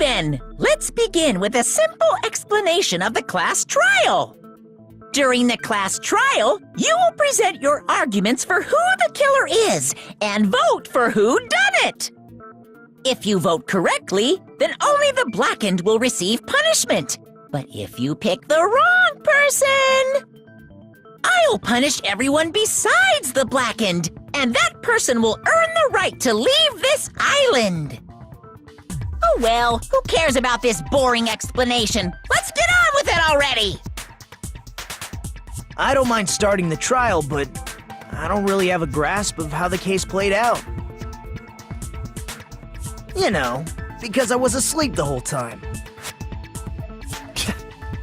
then, let's begin with a simple explanation of the class trial. During the class trial, you will present your arguments for who the killer is and vote for who done it. If you vote correctly, then only the blackened will receive punishment. But if you pick the wrong person, I'll punish everyone besides the blackened, and that person will earn the right to leave this island. Oh well, who cares about this boring explanation? Let's get on with it already! I don't mind starting the trial, but I don't really have a grasp of how the case played out. You know, because I was asleep the whole time.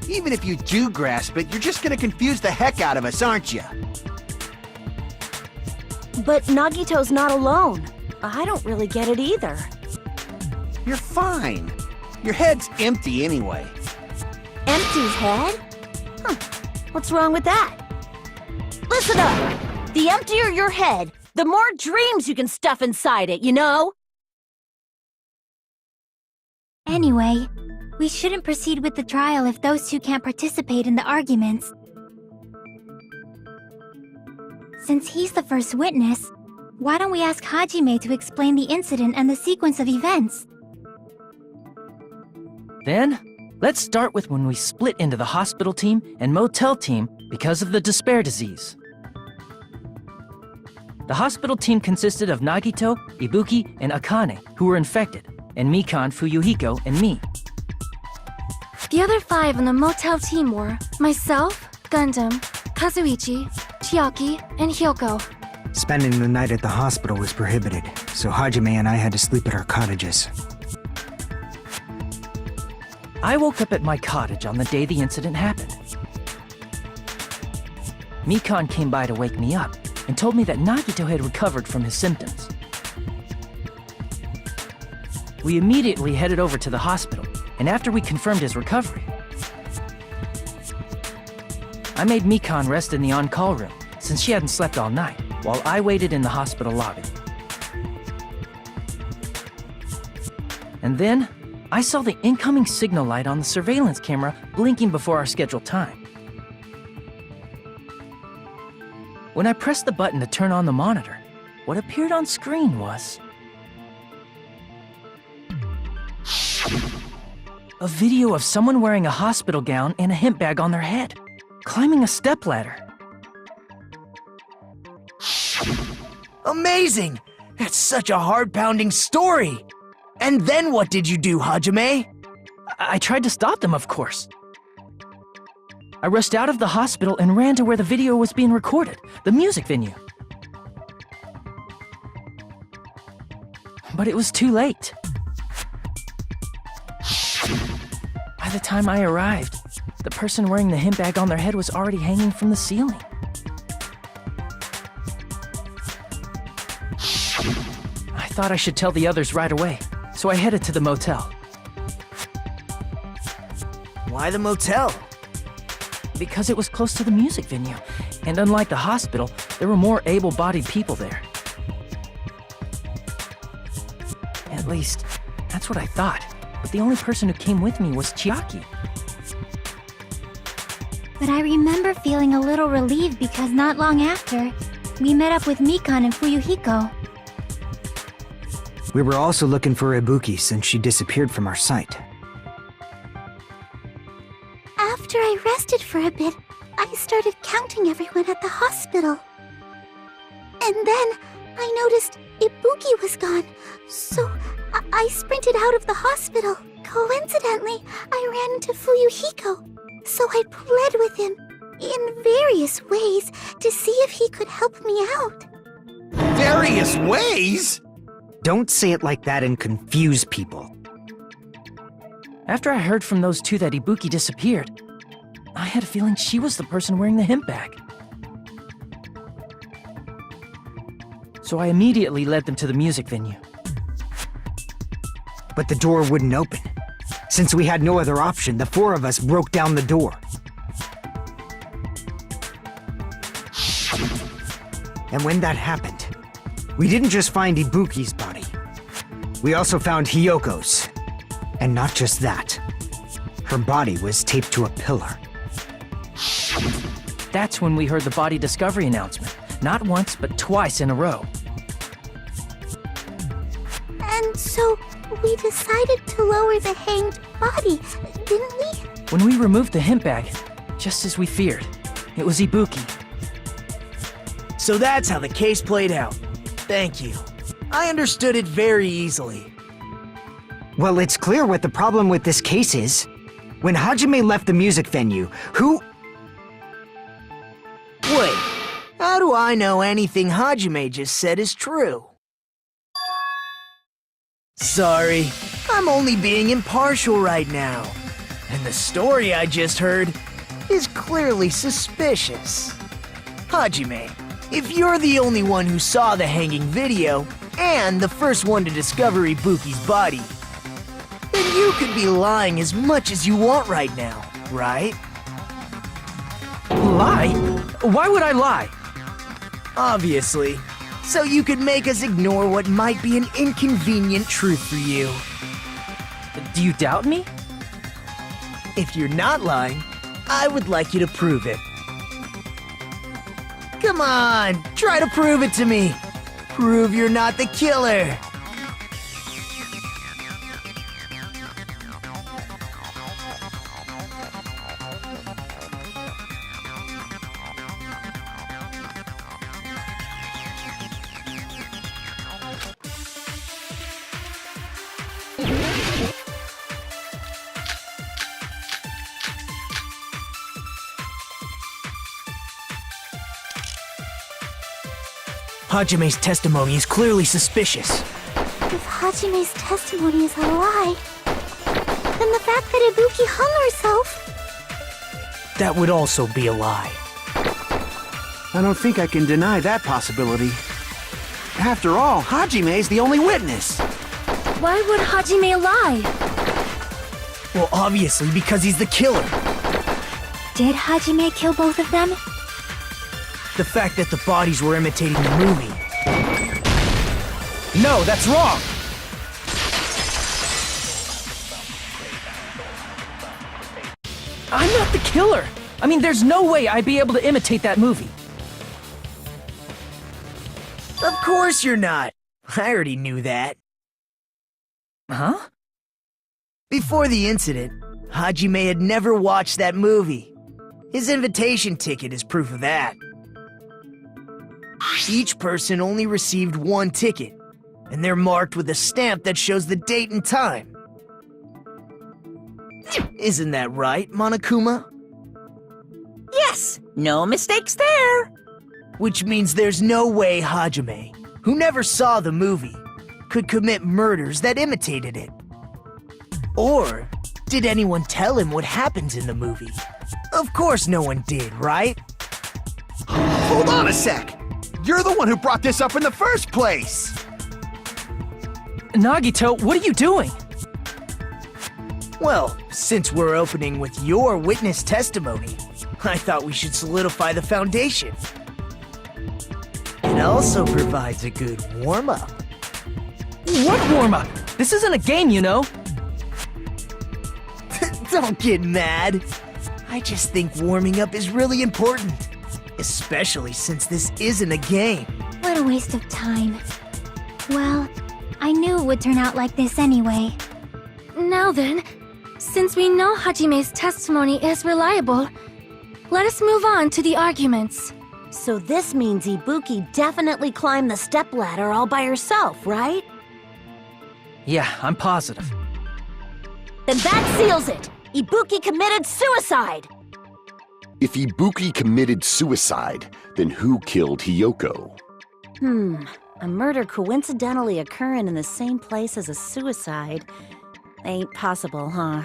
Even if you do grasp it, you're just gonna confuse the heck out of us, aren't you? But Nagito's not alone. I don't really get it either. You're fine. Your head's empty anyway. Empty head? Huh. What's wrong with that? Listen up! The emptier your head, the more dreams you can stuff inside it, you know? Anyway, we shouldn't proceed with the trial if those two can't participate in the arguments. Since he's the first witness, why don't we ask Hajime to explain the incident and the sequence of events? Then, let's start with when we split into the hospital team and motel team because of the despair disease. The hospital team consisted of Nagito, Ibuki, and Akane, who were infected, and Mikan, Fuyuhiko, and me. The other 5 on the motel team were myself, Gundam, Kazuichi, Chiaki, and Hyoko. Spending the night at the hospital was prohibited, so Hajime and I had to sleep at our cottages. I woke up at my cottage on the day the incident happened. Mikan came by to wake me up and told me that Nagito had recovered from his symptoms. We immediately headed over to the hospital, and after we confirmed his recovery, I made Mikan rest in the on-call room since she hadn't slept all night, while I waited in the hospital lobby. And then, I saw the incoming signal light on the surveillance camera blinking before our scheduled time. When I pressed the button to turn on the monitor, what appeared on screen was a video of someone wearing a hospital gown and a hemp bag on their head, climbing a stepladder. Amazing! That's such a heart-pounding story! And then what did you do, Hajime? I tried to stop them, of course. I rushed out of the hospital and ran to where the video was being recorded, the music venue. But it was too late. By the time I arrived, the person wearing the hemp bag on their head was already hanging from the ceiling. I thought I should tell the others right away, so I headed to the motel. Why the motel? Because it was close to the music venue, and unlike the hospital, there were more able-bodied people there. At least, that's what I thought, but the only person who came with me was Chiaki. But I remember feeling a little relieved because not long after, we met up with Mikan and Fuyuhiko. We were also looking for Ibuki since she disappeared from our sight. After I rested for a bit, I started counting everyone at the hospital. And then I noticed Ibuki was gone, so I sprinted out of the hospital. Coincidentally, I ran into Fuyuhiko, so I pled with him in various ways to see if he could help me out. Various ways? Don't say it like that and confuse people. After I heard from those two that Ibuki disappeared, I had a feeling she was the person wearing the hemp bag. So I immediately led them to the music venue. But the door wouldn't open. Since we had no other option, the 4 of us broke down the door. And when that happened, we didn't just find Ibuki's body. We also found Hyoko's. And not just that. Her body was taped to a pillar. That's when we heard the body discovery announcement. Not once, but twice in a row. And so we decided to lower the hanged body, didn't we? When we removed the hemp bag, just as we feared, it was Ibuki. So that's how the case played out. Thank you. I understood it very easily. Well, it's clear what the problem with this case is. When Hajime left the music venue, who... Wait, how do I know anything Hajime just said is true? Sorry, I'm only being impartial right now. And the story I just heard is clearly suspicious. Hajime, if you're the only one who saw the hanging video, and the first one to discover Ibuki's body, then you could be lying as much as you want right now, right? Lie? Why would I lie? Obviously. So you could make us ignore what might be an inconvenient truth for you. Do you doubt me? If you're not lying, I would like you to prove it. Come on, try to prove it to me. Prove you're not the killer. Hajime's testimony is clearly suspicious. If Hajime's testimony is a lie, then the fact that Ibuki hung herself... That would also be a lie. I don't think I can deny that possibility. After all, Hajime's the only witness. Why would Hajime lie? Well, obviously because he's the killer. Did Hajime kill both of them? The fact that the bodies were imitating the movie. No, that's wrong! I'm not the killer! I mean, there's no way I'd be able to imitate that movie. Of course you're not. I already knew that. Huh? Before the incident, Hajime had never watched that movie. His invitation ticket is proof of that. Each person only received one ticket, and they're marked with a stamp that shows the date and time. Isn't that right, Monokuma? Yes, no mistakes there. Which means there's no way Hajime, who never saw the movie, could commit murders that imitated it. Or did anyone tell him what happens in the movie? Of course no one did, right? Hold on a sec! You're the one who brought this up in the first place! Nagito, what are you doing? Well, since we're opening with your witness testimony, I thought we should solidify the foundation. It also provides a good warm-up. What warm-up? This isn't a game, you know. Don't get mad. I just think warming up is really important. Especially since this isn't a game. What a waste of time. Well, I knew it would turn out like this anyway. Now then, since we know Hajime's testimony is reliable, let us move on to the arguments. So this means Ibuki definitely climbed the stepladder all by herself, right? Yeah, I'm positive. Then that seals it! Ibuki committed suicide! If Ibuki committed suicide, then who killed Hiyoko? A murder coincidentally occurring in the same place as a suicide. Ain't possible, huh?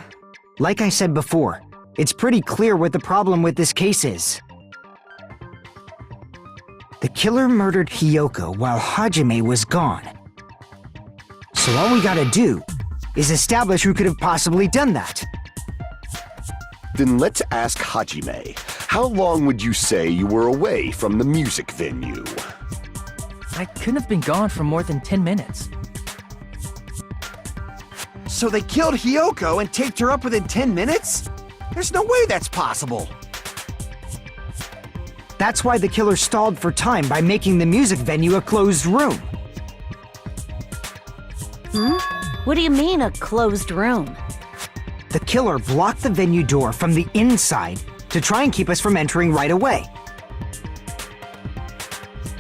Like I said before, it's pretty clear what the problem with this case is. The killer murdered Hiyoko while Hajime was gone. So all we gotta do is establish who could have possibly done that. Then let's ask Hajime. How long would you say you were away from the music venue? I couldn't have been gone for more than 10 minutes. So they killed Hiyoko and taped her up within 10 minutes? There's no way that's possible. That's why the killer stalled for time by making the music venue a closed room. What do you mean, a closed room? The killer blocked the venue door from the inside to try and keep us from entering right away.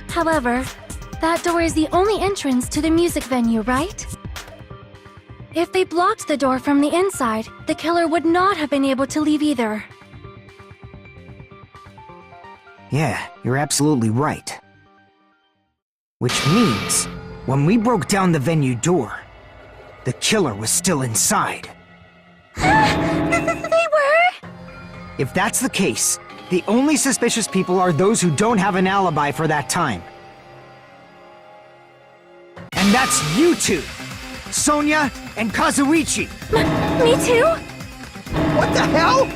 However, that door is the only entrance to the music venue, right? If they blocked the door from the inside, the killer would not have been able to leave either. Yeah, you're absolutely right. Which means, when we broke down the venue door, the killer was still inside. They were? If that's the case, the only suspicious people are those who don't have an alibi for that time. And that's you two! Sonia and Kazuichi! Me too? What the hell?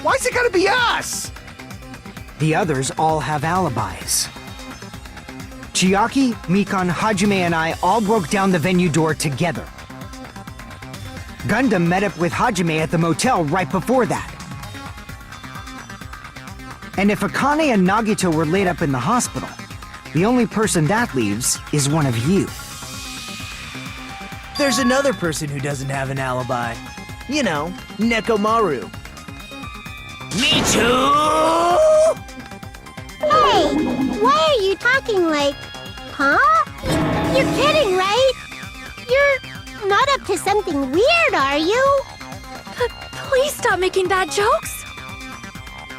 Why's it gotta be us? The others all have alibis. Chiaki, Mikan, Hajime, and I all broke down the venue door together. Gundam met up with Hajime at the motel right before that. And if Akane and Nagito were laid up in the hospital, the only person that leaves is one of you. There's another person who doesn't have an alibi. You know, Nekomaru. Me too! Hey, why are you talking like, huh? You're kidding, right? You're not up to something weird, are you? Please stop making bad jokes!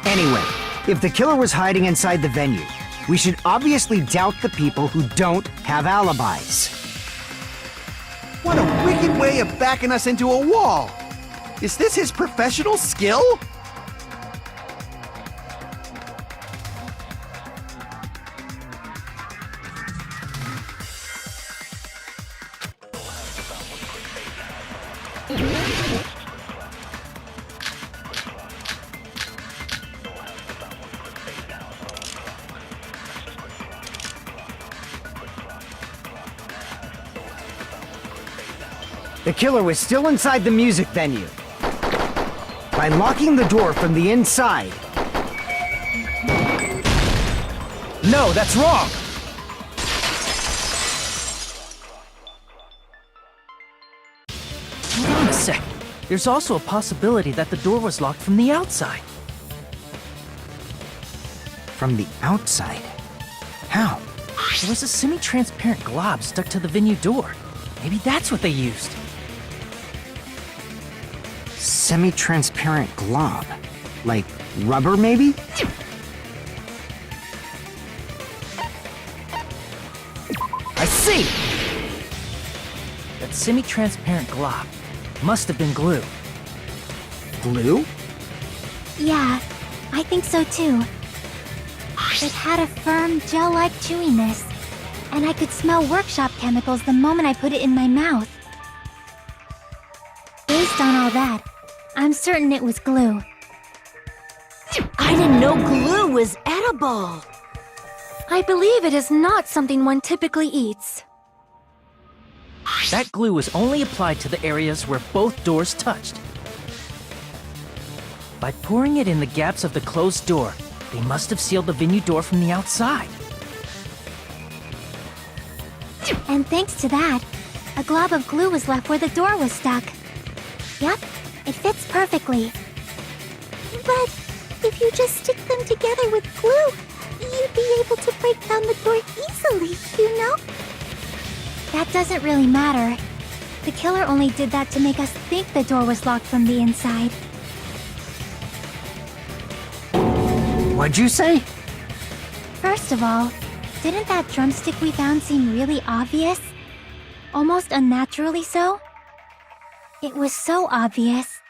Anyway, if the killer was hiding inside the venue, we should obviously doubt the people who don't have alibis. What a wicked way of backing us into a wall! Is this his professional skill? The killer was still inside the music venue. By locking the door from the inside. No, that's wrong! Hold on a sec. There's also a possibility that the door was locked from the outside. From the outside? How? There was a semi-transparent glob stuck to the venue door. Maybe that's what they used. Semi-transparent glob. Like rubber, maybe? I see! That semi-transparent glob must have been glue. Glue? Yeah, I think so too. It had a firm, gel-like chewiness, and I could smell workshop chemicals the moment I put it in my mouth. Based on all that, I'm certain it was glue. I didn't know glue was edible. I believe it is not something one typically eats. That glue was only applied to the areas where both doors touched. By pouring it in the gaps of the closed door, they must have sealed the venue door from the outside. And thanks to that, a glob of glue was left where the door was stuck. Yep, it fits perfectly. But if you just stick them together with glue, you'd be able to break down the door easily, you know? That doesn't really matter. The killer only did that to make us think the door was locked from the inside. What'd you say? First of all, didn't that drumstick we found seem really obvious? Almost unnaturally so? It was so obvious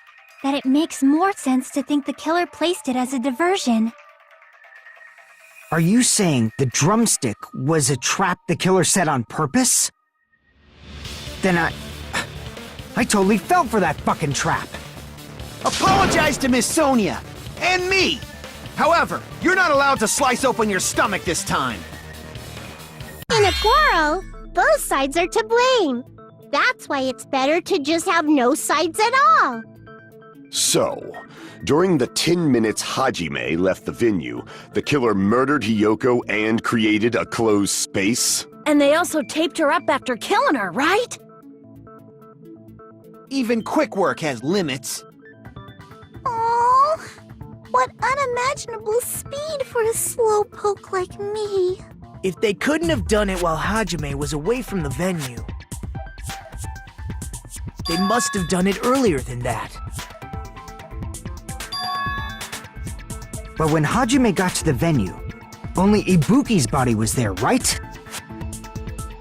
that it makes more sense to think the killer placed it as a diversion. Are you saying the drumstick was a trap the killer set on purpose? Then I totally fell for that fucking trap. Apologize to Miss Sonia and me. However, you're not allowed to slice open your stomach this time. In a quarrel, both sides are to blame. That's why it's better to just have no sides at all. So, during the 10 minutes Hajime left the venue, the killer murdered Hiyoko and created a closed space? And they also taped her up after killing her, right? Even quick work has limits. Oh, what unimaginable speed for a slowpoke like me. If they couldn't have done it while Hajime was away from the venue, they must have done it earlier than that. But when Hajime got to the venue, only Ibuki's body was there, right?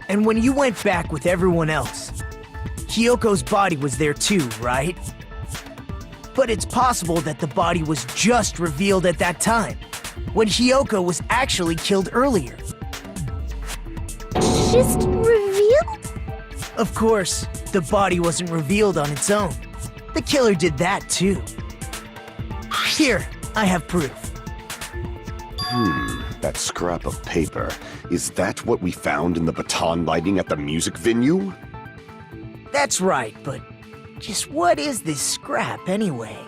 And when you went back with everyone else, Hiyoko's body was there too, right? But it's possible that the body was just revealed at that time, when Hiyoko was actually killed earlier. Just revealed? Of course, the body wasn't revealed on its own. The killer did that too. Here, I have proof. That scrap of paper. Is that what we found in the baton lighting at the music venue? That's right, but just what is this scrap anyway?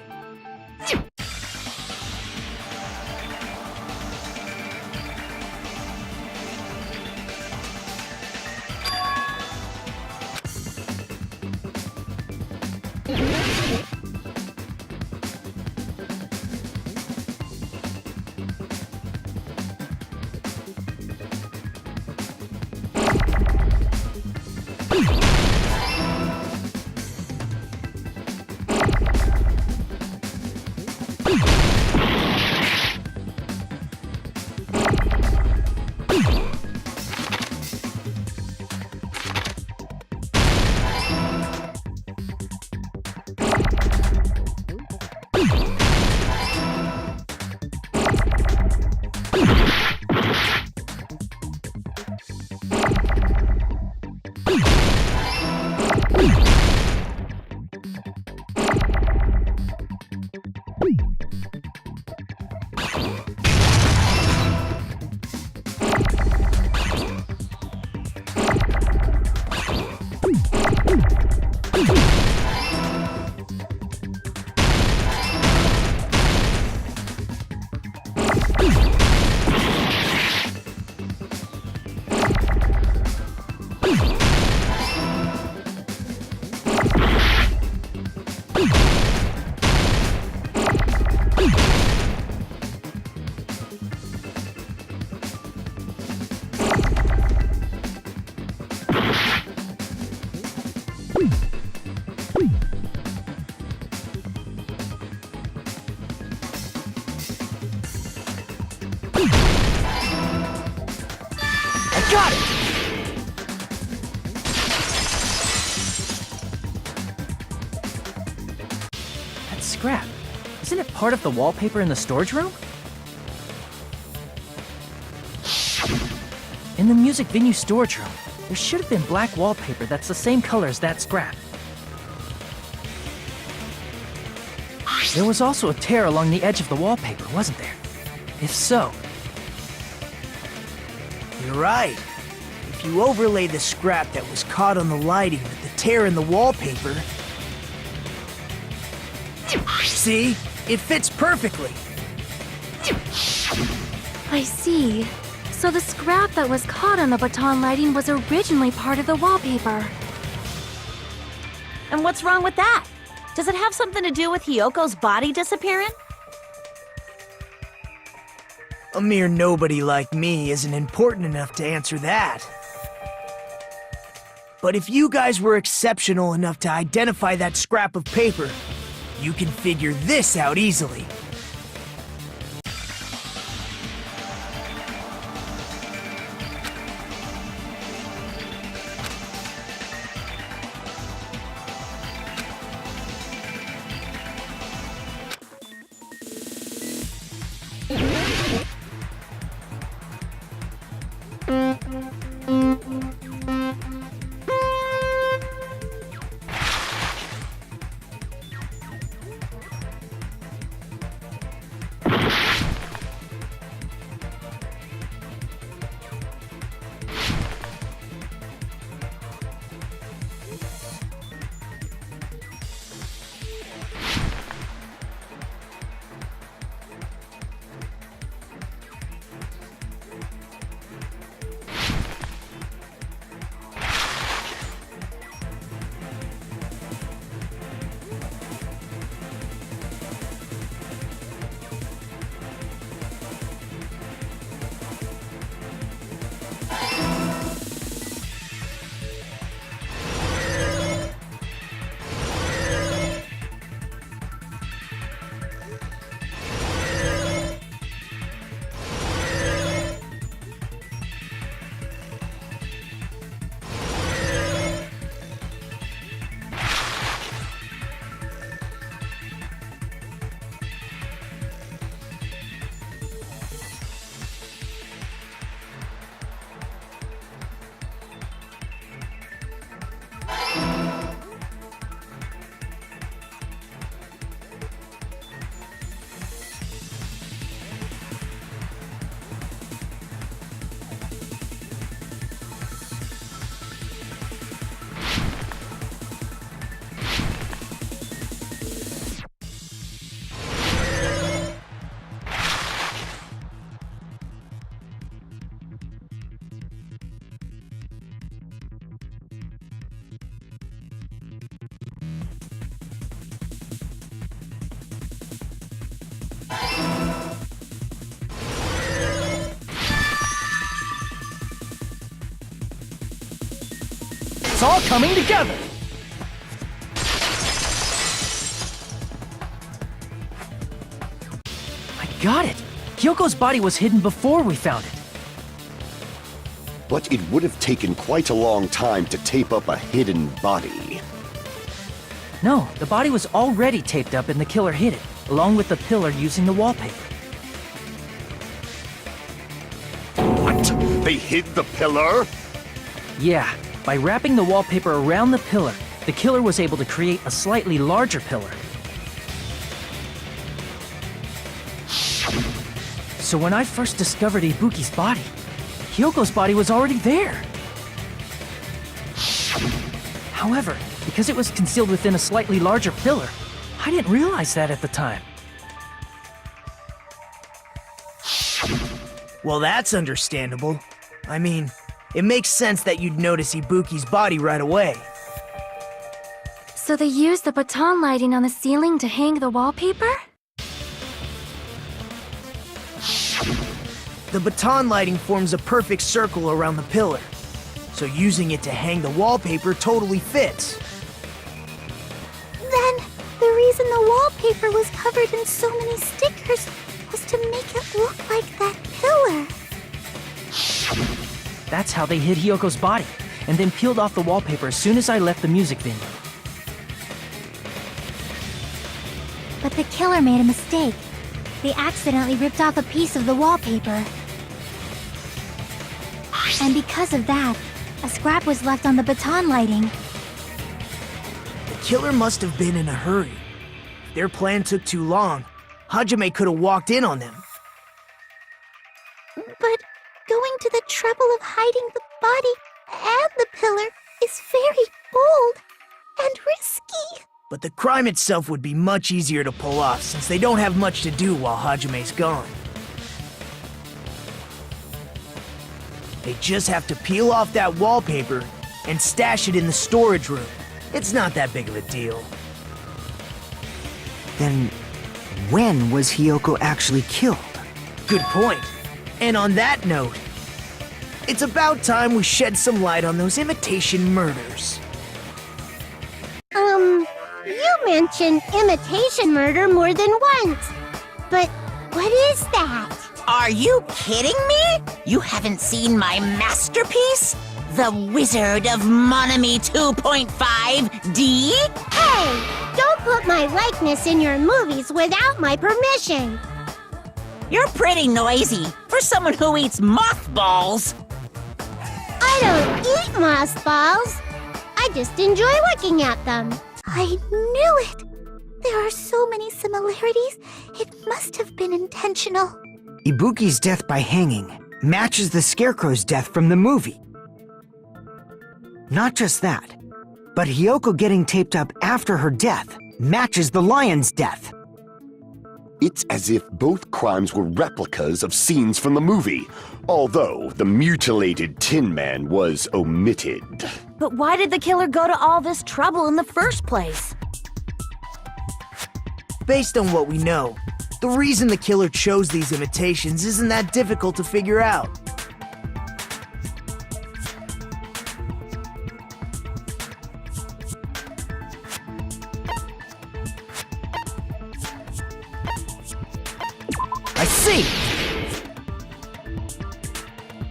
Got it! That scrap. Isn't it part of the wallpaper in the storage room? In the music venue storage room, there should have been black wallpaper that's the same color as that scrap. There was also a tear along the edge of the wallpaper, wasn't there? If so... You're right. If you overlay the scrap that was caught on the lighting with the tear in the wallpaper... See? It fits perfectly. I see. So the scrap that was caught on the baton lighting was originally part of the wallpaper. And what's wrong with that? Does it have something to do with Hiyoko's body disappearing? A mere nobody like me isn't important enough to answer that. But if you guys were exceptional enough to identify that scrap of paper, you can figure this out easily. It's all coming together! I got it! Hyoko's body was hidden before we found it. But it would have taken quite a long time to tape up a hidden body. No, the body was already taped up and the killer hid it, along with the pillar using the wallpaper. What? They hid the pillar? Yeah, by wrapping the wallpaper around the pillar, the killer was able to create a slightly larger pillar. So when I first discovered Ibuki's body, Hyoko's body was already there. However, because it was concealed within a slightly larger pillar, I didn't realize that at the time. Well, that's understandable. I mean, it makes sense that you'd notice Ibuki's body right away. So they used the baton lighting on the ceiling to hang the wallpaper? The baton lighting forms a perfect circle around the pillar, so using it to hang the wallpaper totally fits. Then, the reason the wallpaper was covered in so many stickers was to make it look like that pillar. That's how they hid Hyoko's body, and then peeled off the wallpaper as soon as I left the music venue. But the killer made a mistake. They accidentally ripped off a piece of the wallpaper. And because of that, a scrap was left on the baton lighting. The killer must have been in a hurry. If their plan took too long, Hajime could have walked in on them. But going to the trouble of hiding the body and the pillar is very bold and risky. But the crime itself would be much easier to pull off since they don't have much to do while Hajime's gone. They just have to peel off that wallpaper and stash it in the storage room. It's not that big of a deal. Then, when was Hyoko actually killed? Good point. And on that note, it's about time we shed some light on those imitation murders. You mentioned imitation murder more than once. But what is that? Are you kidding me? You haven't seen my masterpiece? The Wizard of Monami 2.5D? Hey, don't put my likeness in your movies without my permission. You're pretty noisy for someone who eats mothballs. I don't eat mothballs. I just enjoy looking at them. I knew it. There are so many similarities. It must have been intentional. Ibuki's death by hanging matches the Scarecrow's death from the movie. Not just that, but Hyoko getting taped up after her death matches the lion's death. It's as if both crimes were replicas of scenes from the movie, although the mutilated Tin Man was omitted. But why did the killer go to all this trouble in the first place? Based on what we know, the reason the killer chose these imitations isn't that difficult to figure out. I see!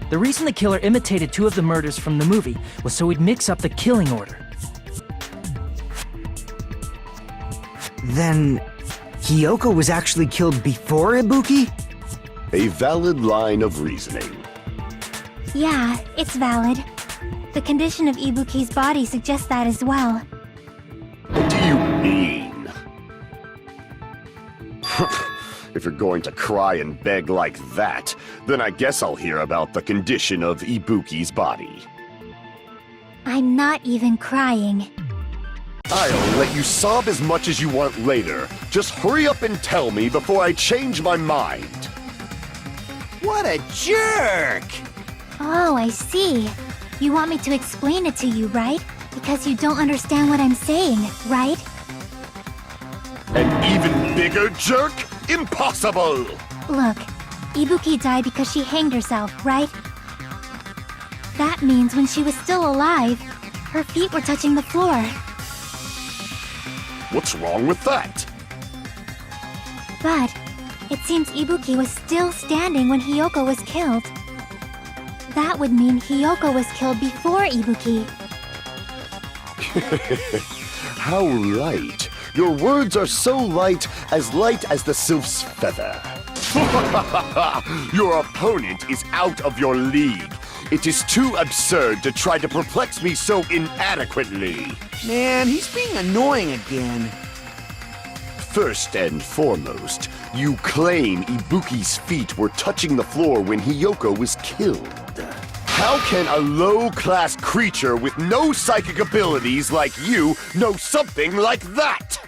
The reason the killer imitated two of the murders from the movie was so he'd mix up the killing order. Then, Hyoko was actually killed before Ibuki? A valid line of reasoning. Yeah, it's valid. The condition of Ibuki's body suggests that as well. What do you mean? If you're going to cry and beg like that, then I guess I'll hear about the condition of Ibuki's body. I'm not even crying. I'll let you sob as much as you want later. Just hurry up and tell me before I change my mind. What a jerk! Oh, I see. You want me to explain it to you, right? Because you don't understand what I'm saying, right? An even bigger jerk? Impossible! Look, Ibuki died because she hanged herself, right? That means when she was still alive, Her feet were touching the floor. What's wrong with that? But it seems Ibuki was still standing when Hiyoko was killed. That would mean Hiyoko was killed before Ibuki. How light. Your words are so light as the sylph's feather. Your opponent is out of your league. It is too absurd to try to perplex me so inadequately. Man, he's being annoying again. First and foremost, you claim Ibuki's feet were touching the floor when Hiyoko was killed. How can a low-class creature with no psychic abilities like you know something like that?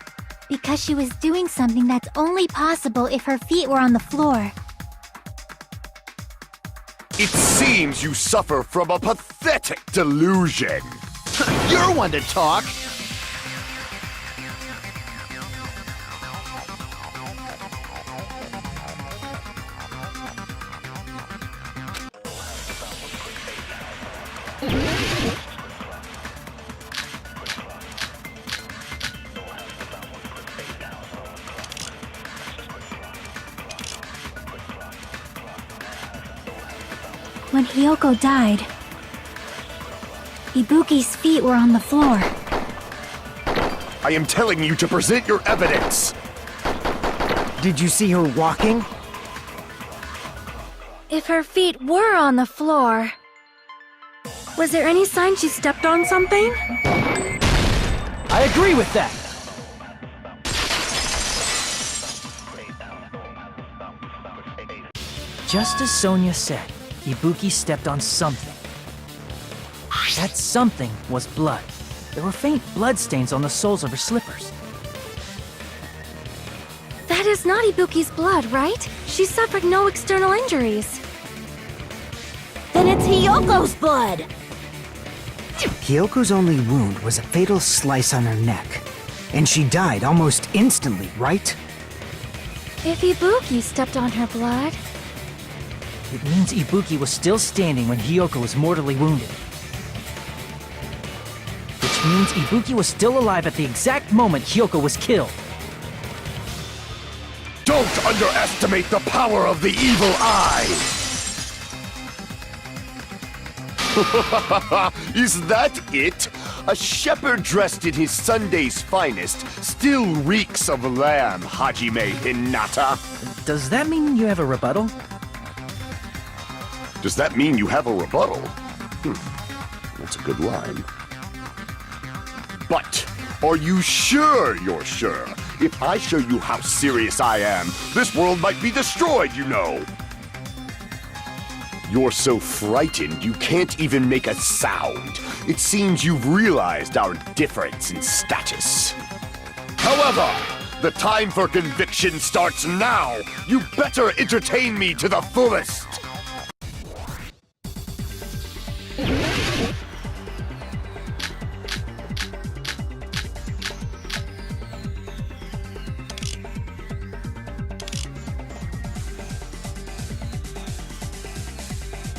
Because she was doing something that's only possible if her feet were on the floor. It seems you suffer from a pathetic delusion. You're one to talk. When Hiyoko died, Ibuki's feet were on the floor. I am telling you to present your evidence. Did you see her walking? If her feet were on the floor, was there any sign she stepped on something? I agree with that. Just as Sonia said, Ibuki stepped on something. That something was blood. There were faint bloodstains on the soles of her slippers. That is not Ibuki's blood, right? She suffered no external injuries. Then it's Hiyoko's blood! Hiyoko's only wound was a fatal slice on her neck. And she died almost instantly, right? If Ibuki stepped on her blood, It means Ibuki was still standing when Hiyoko was mortally wounded. Which means Ibuki was still alive at the exact moment Hiyoko was killed. Don't underestimate the power of the evil eye! Is that it? A shepherd dressed in his Sunday's finest still reeks of lamb, Hajime Hinata. Does that mean you have a rebuttal? Does that mean you have a rebuttal? That's a good line. But, are you sure you're sure? If I show you how serious I am, this world might be destroyed, you know! You're so frightened you can't even make a sound. It seems you've realized our difference in status. However, the time for conviction starts now! You better entertain me to the fullest!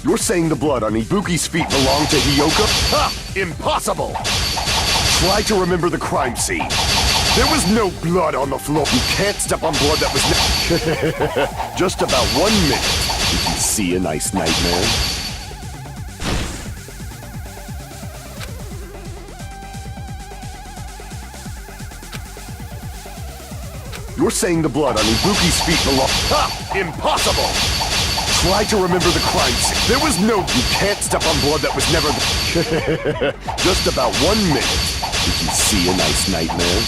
You're saying the blood on Ibuki's feet belonged to Hiyoko? Ha! Impossible! Try to remember the crime scene. There was no blood on the floor. You can't step on blood that was just about 1 minute. Did you see a nice nightmare? You're saying the blood on Ibuki's feet belonged... Ha! Impossible! Try to remember the crime scene. There was no... You can't step on blood that was never... Just about 1 minute. Did you see a nice nightmare?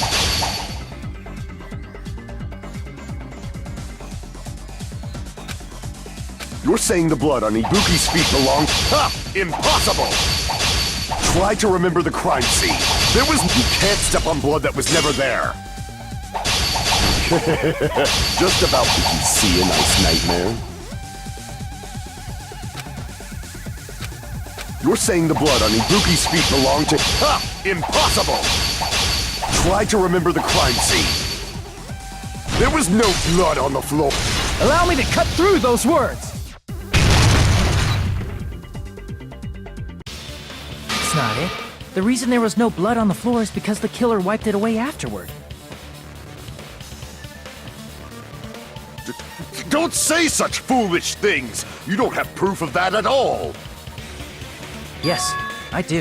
You're saying the blood on Ibuki's feet belonged... Ha! Impossible! Try to remember the crime scene. There was... You can't step on blood that was never there. Just about... Did you see a nice nightmare? You're saying the blood on Ibuki's feet belonged to... Ha! Impossible! Try to remember the crime scene. There was no blood on the floor. Allow me to cut through those words! That's not it. The reason there was no blood on the floor is because the killer wiped it away afterward. Don't say such foolish things! You don't have proof of that at all! Yes, I do.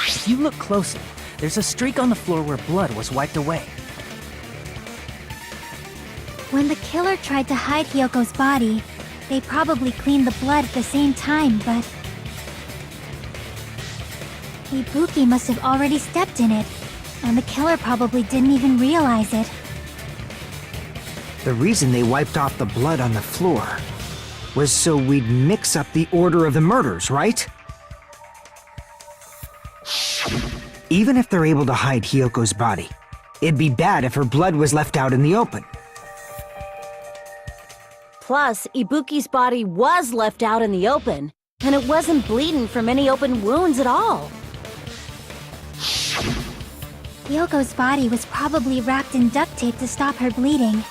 If you look closely, there's a streak on the floor where blood was wiped away. When the killer tried to hide Hyoko's body, they probably cleaned the blood at the same time, but Ibuki must have already stepped in it, and the killer probably didn't even realize it. The reason they wiped off the blood on the floor was so we'd mix up the order of the murders, right? Even if they're able to hide Hyoko's body, it'd be bad if her blood was left out in the open. Plus, Ibuki's body was left out in the open, and it wasn't bleeding from any open wounds at all. Hyoko's body was probably wrapped in duct tape to stop her bleeding.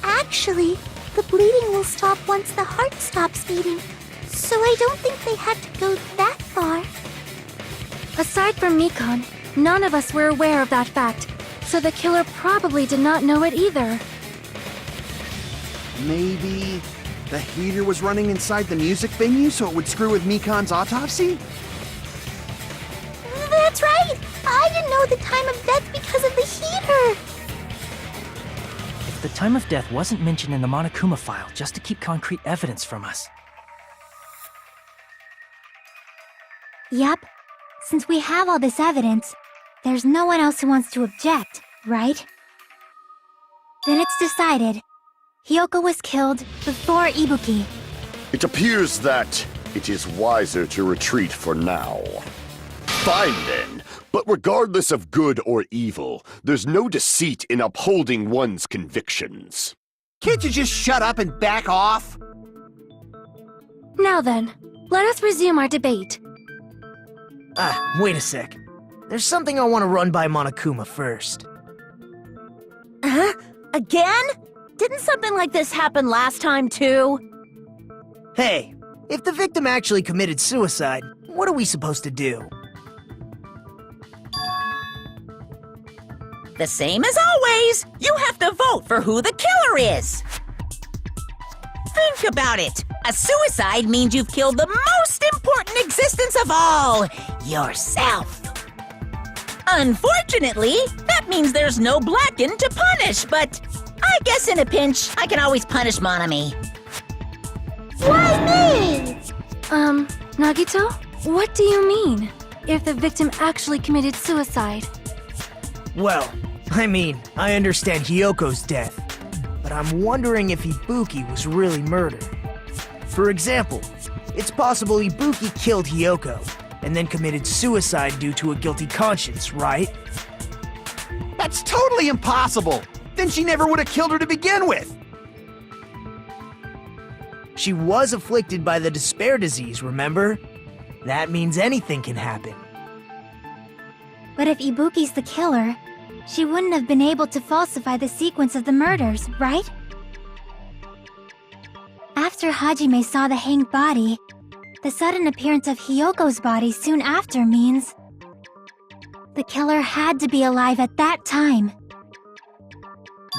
Actually, the bleeding will stop once the heart stops beating, so I don't think they had to go that far. Aside from Mikon, none of us were aware of that fact, so the killer probably did not know it either. Maybe the heater was running inside the music venue so it would screw with Mikon's autopsy? That's right! I didn't know the time of death because of the heater! If the time of death wasn't mentioned in the Monokuma file just to keep concrete evidence from us. Yup. Since we have all this evidence, there's no one else who wants to object, right? Then it's decided. Hyoko was killed before Ibuki. It appears that it is wiser to retreat for now. Fine then, but regardless of good or evil, there's no deceit in upholding one's convictions. Can't you just shut up and back off? Now then, let us resume our debate. Wait a sec. There's something I want to run by Monokuma first. Huh? Again? Didn't something like this happen last time, too? Hey, if the victim actually committed suicide, what are we supposed to do? The same as always. You have to vote for who the killer is. Think about it. A suicide means you've killed the most important existence of all, yourself. Unfortunately, that means there's no Blacken to punish, but I guess in a pinch, I can always punish Monami. Why me? Nagito? What do you mean? If the victim actually committed suicide? Well, I understand Hyoko's death, but I'm wondering if Ibuki was really murdered. For example, it's possible Ibuki killed Hyoko, and then committed suicide due to a guilty conscience, right? That's totally impossible! Then she never would have killed her to begin with! She was afflicted by the despair disease, remember? That means anything can happen. But if Ibuki's the killer, she wouldn't have been able to falsify the sequence of the murders, right? After Hajime saw the hanged body, the sudden appearance of Hyoko's body soon after means the killer had to be alive at that time.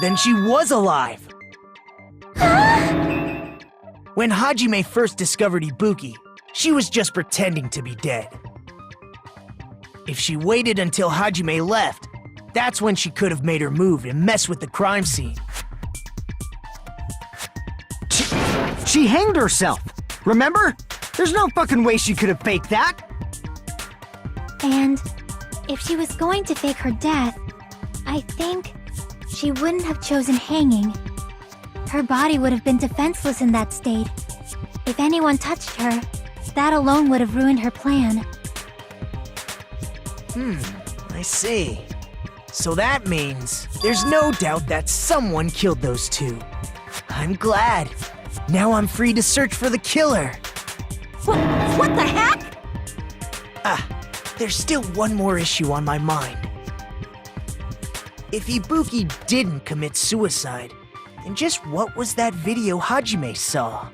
Then she was alive! When Hajime first discovered Ibuki, she was just pretending to be dead. If she waited until Hajime left, that's when she could have made her move and mess with the crime scene. She hanged herself, remember? There's no fucking way she could have faked that! And if she was going to fake her death, I think she wouldn't have chosen hanging. Her body would have been defenseless in that state. If anyone touched her, that alone would have ruined her plan. I see. So that means there's no doubt that someone killed those two. I'm glad. Now I'm free to search for the killer. What the heck? There's still one more issue on my mind. If Ibuki didn't commit suicide, then just what was that video Hajime saw?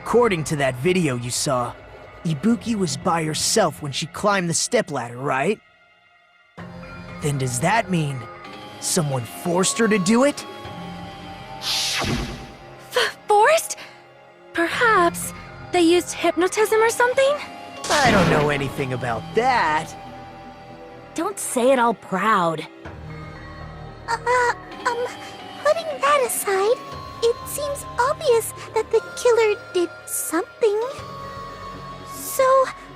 According to that video you saw, Ibuki was by herself when she climbed the stepladder, right? Then does that mean someone forced her to do it? Forced? Perhaps they used hypnotism or something? I don't know anything about that. Don't say it all proud. Putting that aside, it seems obvious that the killer did something. So,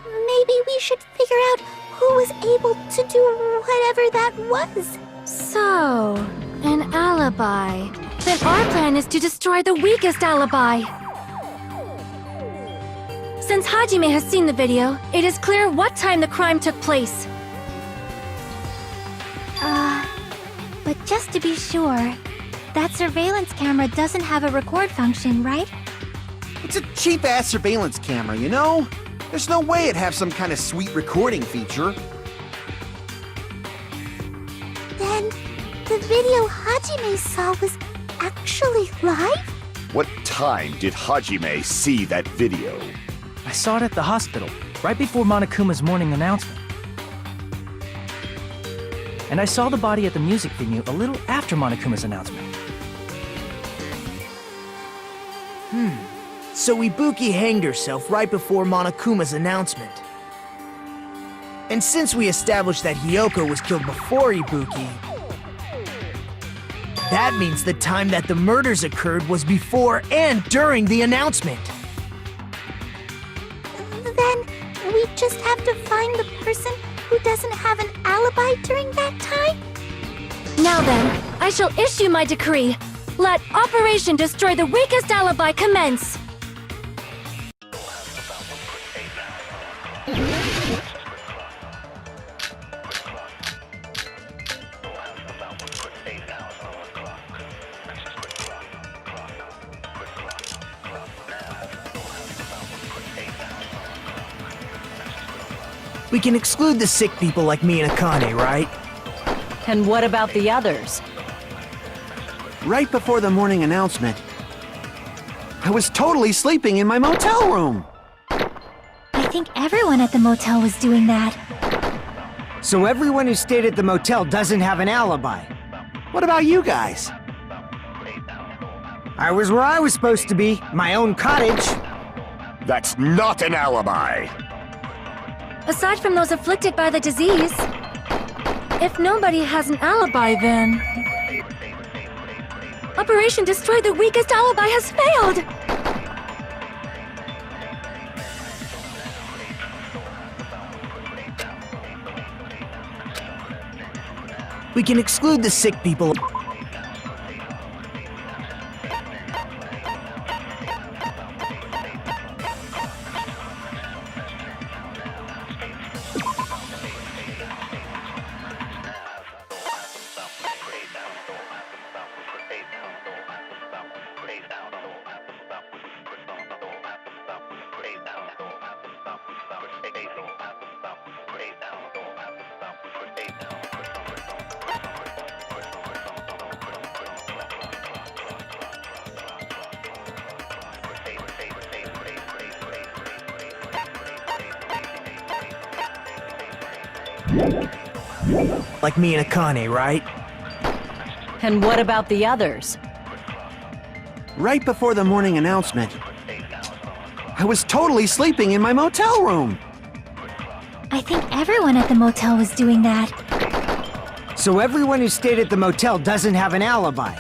maybe we should figure out who was able to do whatever that was. So, an alibi. Then our plan is to destroy the weakest alibi. Since Hajime has seen the video, it is clear what time the crime took place. But just to be sure, that surveillance camera doesn't have a record function, right? It's a cheap-ass surveillance camera, you know? There's no way it'd have some kind of sweet recording feature. Then, the video Hajime saw was actually live? What time did Hajime see that video? I saw it at the hospital, right before Monokuma's morning announcement. And I saw the body at the music venue a little after Monokuma's announcement. So Ibuki hanged herself right before Monokuma's announcement. And since we established that Hiyoko was killed before Ibuki, that means the time that the murders occurred was before and during the announcement. Then, we just have to find the person who doesn't have an alibi during that time? Now then, I shall issue my decree. Let Operation Destroy the Weakest Alibi commence! We can exclude the sick people like me and Akane, right? And what about the others? Right before the morning announcement, I was totally sleeping in my motel room. I think everyone at the motel was doing that. So everyone who stayed at the motel doesn't have an alibi. What about you guys? I was where I was supposed to be, my own cottage. That's not an alibi! Aside from those afflicted by the disease, if nobody has an alibi, then Operation Destroy the Weakest Alibi has failed! We can exclude the sick people. Like me and Akane, right? And what about the others? Right before the morning announcement, I was totally sleeping in my motel room. I think everyone at the motel was doing that. So everyone who stayed at the motel doesn't have an alibi.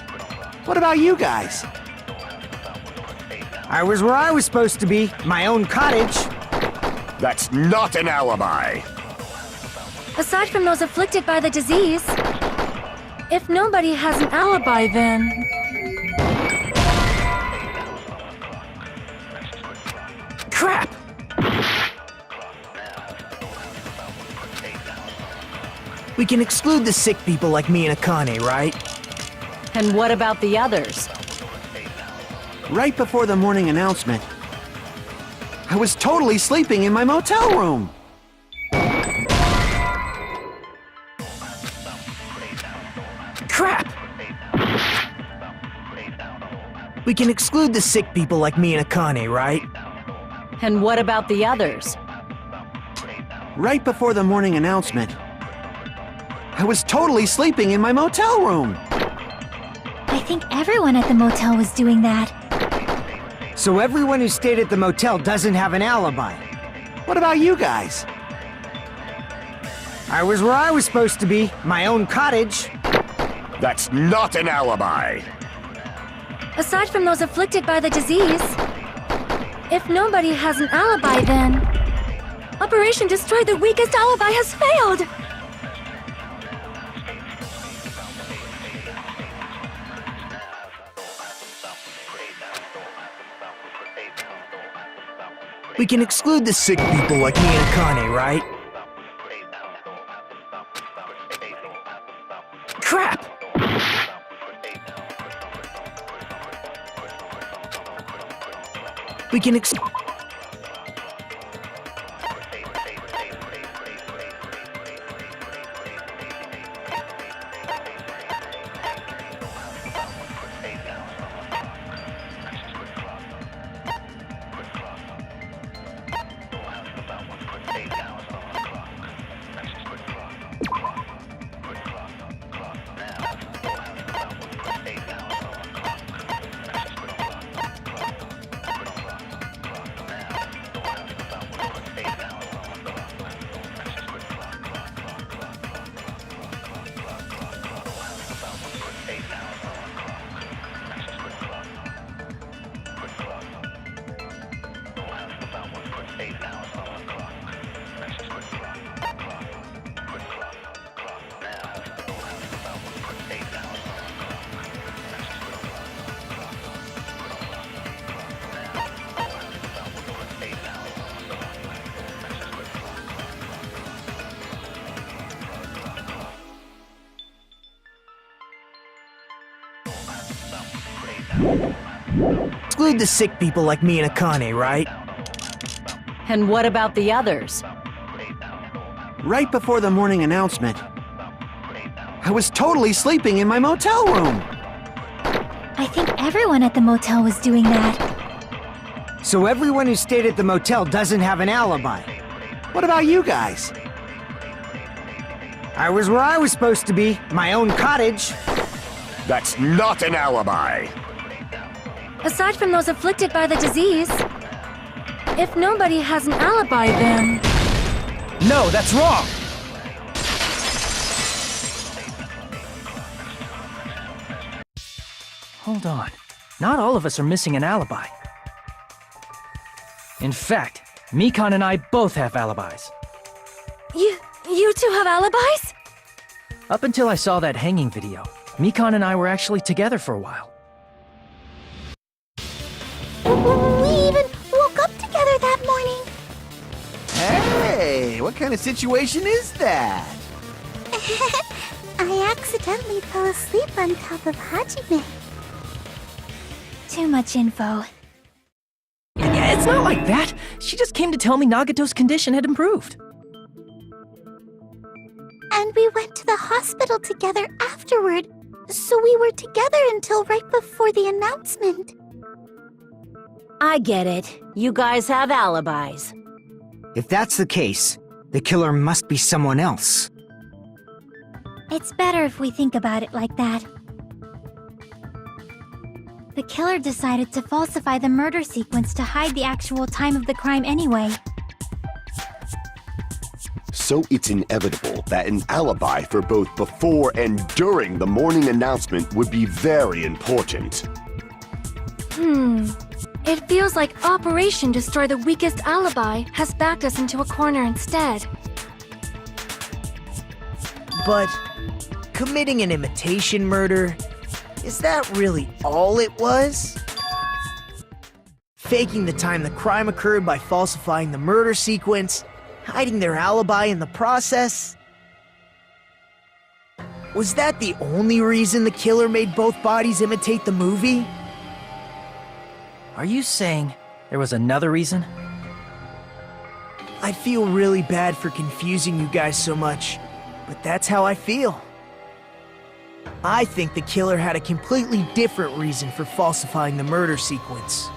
What about you guys? I was where I was supposed to be, my own cottage. That's not an alibi! Aside from those afflicted by the disease, if nobody has an alibi, then Crap! We can exclude the sick people like me and Akane, right? And what about the others? Right before the morning announcement, I was totally sleeping in my motel room. Crap! We can exclude the sick people like me and Akane, right? And what about the others? Right before the morning announcement, I was totally sleeping in my motel room. I think everyone at the motel was doing that. So everyone who stayed at the motel doesn't have an alibi. What about you guys? I was where I was supposed to be, my own cottage. That's not an alibi. Aside from those afflicted by the disease, if nobody has an alibi, then Operation Destroy the Weakest Alibi has failed! We can exclude the sick people like me and Akane, right? Crap! We can exclude the sick people like me and Akane, right? And what about the others? Right before the morning announcement, I was totally sleeping in my motel room. I think everyone at the motel was doing that. So everyone who stayed at the motel doesn't have an alibi. What about you guys? I was where I was supposed to be, my own cottage. That's not an alibi. Aside from those afflicted by the disease, if nobody has an alibi, then... No, that's wrong! Hold on. Not all of us are missing an alibi. In fact, Mikan and I both have alibis. You two have alibis? Up until I saw that hanging video, Mikan and I were actually together for a while. We even woke up together that morning. Hey, what kind of situation is that? I accidentally fell asleep on top of Hajime. Too much info. Yeah, it's not like that. She just came to tell me Nagato's condition had improved. And we went to the hospital together afterward, so we were together until right before the announcement. I get it. You guys have alibis. If that's the case, the killer must be someone else. It's better if we think about it like that. The killer decided to falsify the murder sequence to hide the actual time of the crime anyway. So it's inevitable that an alibi for both before and during the morning announcement would be very important. It feels like Operation Destroy the Weakest Alibi has backed us into a corner instead. But committing an imitation murder, is that really all it was? Faking the time the crime occurred by falsifying the murder sequence, hiding their alibi in the process? Was that the only reason the killer made both bodies imitate the movie? Are you saying there was another reason? I feel really bad for confusing you guys so much, but that's how I feel. I think the killer had a completely different reason for falsifying the murder sequence.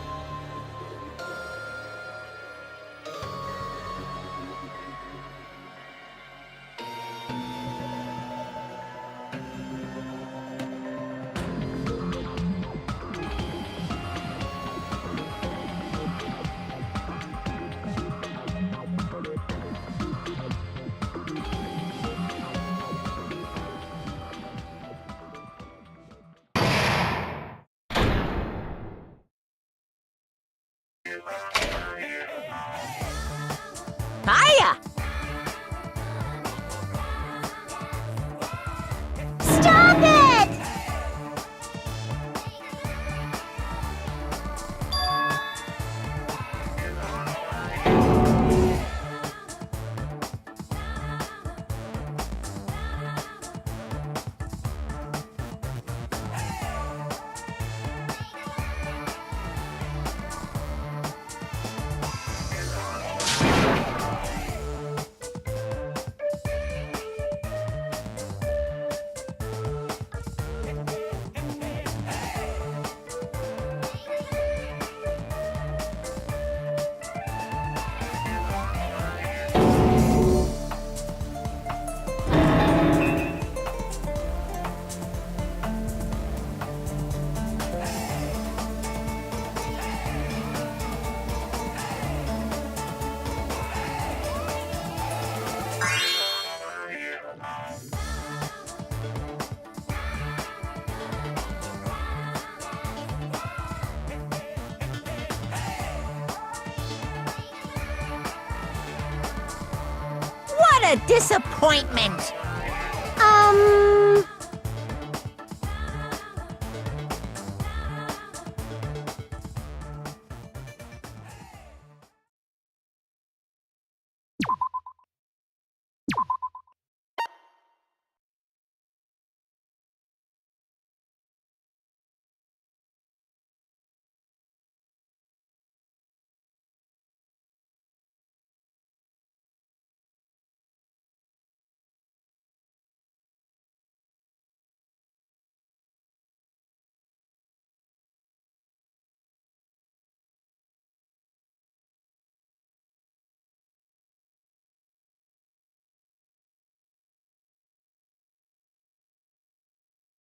a disappointment.